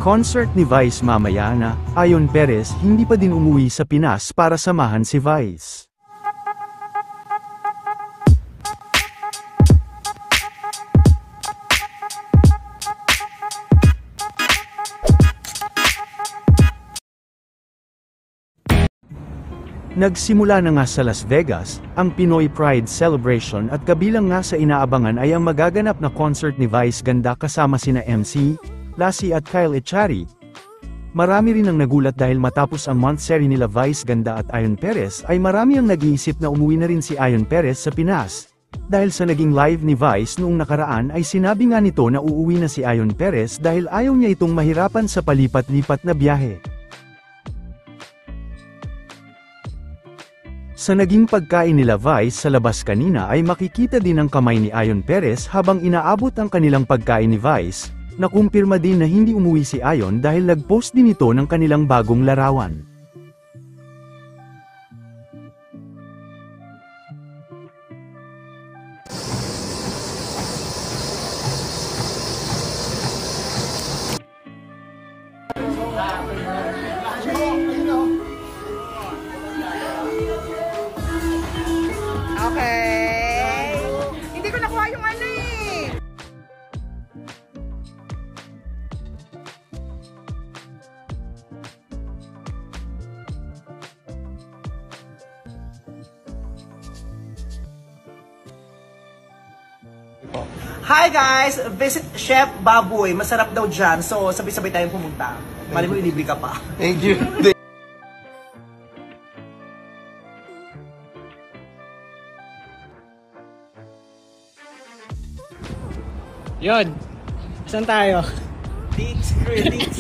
Concert ni Vice mamaya na, ayon Perez hindi pa din umuwi sa Pinas para samahan si Vice. Nagsimula na nga sa Las Vegas, ang Pinoy Pride Celebration at kabilang nga sa inaabangan ay ang magaganap na concert ni Vice Ganda kasama sina MC, Lassie at Kyle Echari. Marami rin ang nagulat dahil matapos ang monthsary nila Vice Ganda at Ayon Perez ay marami ang nag-iisip na umuwi na rin si Ayon Perez sa Pinas. Dahil sa naging live ni Vice noong nakaraan ay sinabi nga nito na uuwi na si Ayon Perez dahil ayaw niya itong mahirapan sa palipat-lipat na biyahe. Sa naging pagkain nila Vice sa labas kanina ay makikita din ang kamay ni Ayon Perez habang inaabot ang kanilang pagkain ni Vice. Nakumpirma din na hindi umuwi si Ayon dahil nag-post din ito ng kanilang bagong larawan. Okay. Hindi ko nakuha yung ano eh. Hi guys! Visit Chef Baboy. Masarap daw dyan. So, sabay-sabay tayong pumunta. Mali mo, ilibre ka pa. Thank you. Yon. Saan tayo? Dates, credits.